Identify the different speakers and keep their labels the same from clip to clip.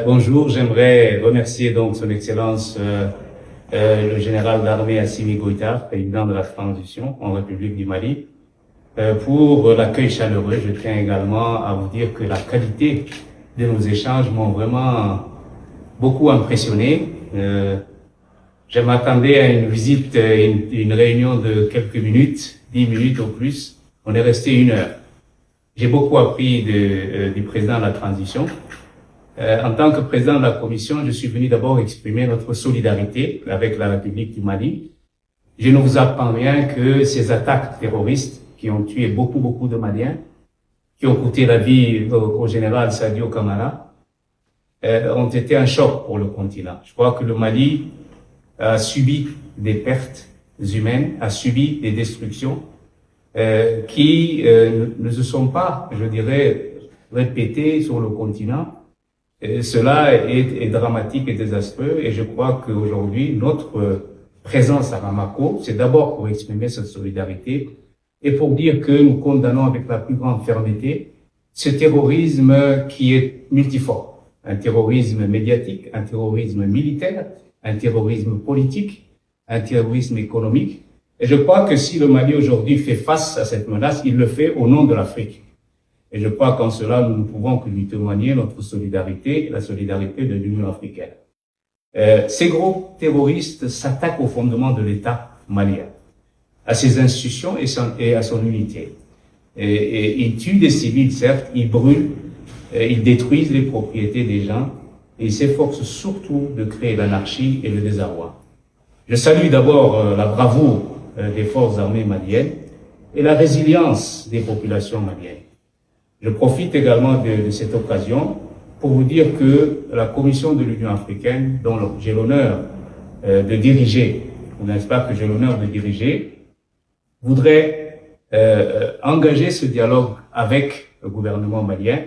Speaker 1: Bonjour, j'aimerais remercier donc Son Excellence le général d'armée Assimi Goïta, président de la transition en République du Mali, pour l'accueil chaleureux. Je tiens également à vous dire que la qualité de nos échanges m'ont vraiment beaucoup impressionné. Je m'attendais à une visite, une réunion de quelques minutes, 10 minutes au plus. On est resté 1 heure. J'ai beaucoup appris du président de la transition. En tant que président de la commission, je suis venu d'abord exprimer notre solidarité avec la République du Mali. Je ne vous apprends rien que ces attaques terroristes qui ont tué beaucoup de Maliens, qui ont coûté la vie au général Sadio Kamara, ont été un choc pour le continent. Je crois que le Mali a subi des pertes humaines, a subi des destructions qui ne se sont pas, je dirais, répétées sur le continent. Cela est dramatique et désastreux, et je crois qu'aujourd'hui, notre présence à Bamako, c'est d'abord pour exprimer cette solidarité et pour dire que nous condamnons avec la plus grande fermeté ce terrorisme qui est multiforme. Un terrorisme médiatique, un terrorisme militaire, un terrorisme politique, un terrorisme économique. Et je crois que si le Mali aujourd'hui fait face à cette menace, il le fait au nom de l'Afrique. Et je crois qu'en cela, nous ne pouvons que lui témoigner notre solidarité, la solidarité de l'Union africaine. Ces groupes terroristes s'attaquent au fondement de l'État malien, à ses institutions et à son unité. Et ils tuent des civils, certes, ils brûlent, ils détruisent les propriétés des gens, et ils s'efforcent surtout de créer l'anarchie et le désarroi. Je salue d'abord la bravoure des forces armées maliennes et la résilience des populations maliennes. Je profite également de cette occasion pour vous dire que la Commission de l'Union africaine, dont j'ai l'honneur de diriger, ou n'est-ce pas que j'ai l'honneur de diriger, voudrait engager ce dialogue avec le gouvernement malien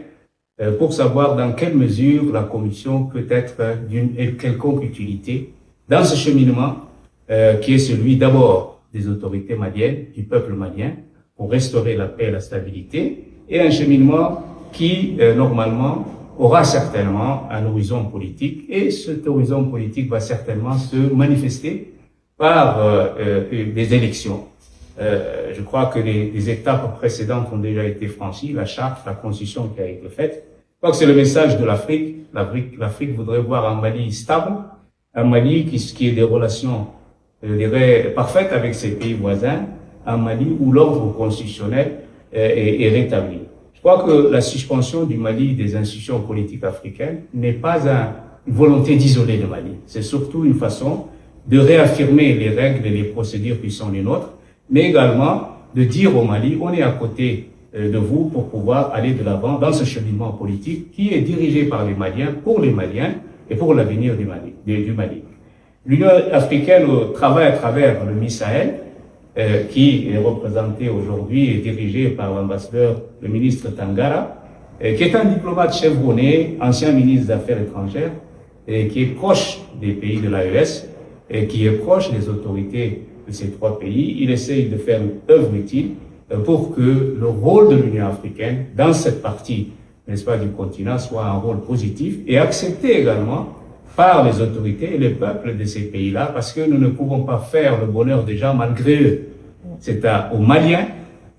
Speaker 1: pour savoir dans quelle mesure la Commission peut être d'une quelconque utilité dans ce cheminement qui est celui d'abord des autorités maliennes, du peuple malien, pour restaurer la paix et la stabilité, et un cheminement qui, normalement, aura certainement un horizon politique, et cet horizon politique va certainement se manifester par des élections. Je crois que les étapes précédentes ont déjà été franchies, la charte, la constitution qui a été faite. Je crois que c'est le message de l'Afrique. L'Afrique voudrait voir un Mali stable, un Mali qui ait des relations, je dirais, parfaites avec ses pays voisins, un Mali où l'ordre constitutionnel est rétabli. Je crois que la suspension du Mali des institutions politiques africaines n'est pas une volonté d'isoler le Mali. C'est surtout une façon de réaffirmer les règles et les procédures qui sont les nôtres, mais également de dire au Mali, on est à côté de vous pour pouvoir aller de l'avant dans ce cheminement politique qui est dirigé par les Maliens, pour les Maliens et pour l'avenir du Mali. L'Union africaine travaille à travers le MISAEL, qui est représenté aujourd'hui et dirigé par l'ambassadeur, le ministre Tangara, qui est un diplomate chevronné, ancien ministre des Affaires étrangères, et qui est proche des pays de l'AES, et qui est proche des autorités de ces 3 pays. Il essaye de faire une œuvre utile pour que le rôle de l'Union africaine dans cette partie, n'est-ce pas, du continent soit un rôle positif et accepté également par les autorités et les peuples de ces pays-là, parce que nous ne pouvons pas faire le bonheur des gens malgré eux. C'est aux Maliens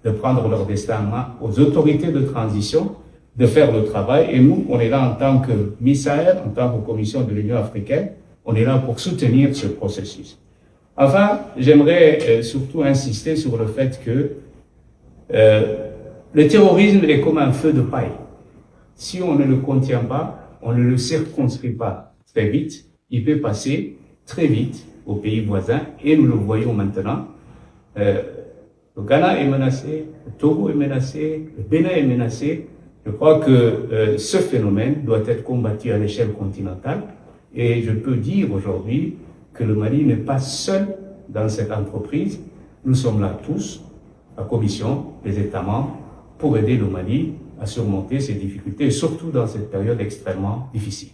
Speaker 1: de prendre leur destin en main, aux autorités de transition de faire le travail, et nous, on est là en tant que MISAEL, en tant que Commission de l'Union africaine, on est là pour soutenir ce processus. Enfin, j'aimerais surtout insister sur le fait que le terrorisme est comme un feu de paille. Si on ne le contient pas, on ne le circonscrit pas très vite, il peut passer très vite aux pays voisins, et nous le voyons maintenant. Le Ghana est menacé, le Togo est menacé, le Bénin est menacé. Je crois que ce phénomène doit être combattu à l'échelle continentale, et je peux dire aujourd'hui que le Mali n'est pas seul dans cette entreprise. Nous sommes là tous, la Commission, les États membres, pour aider le Mali à surmonter ces difficultés, surtout dans cette période extrêmement difficile.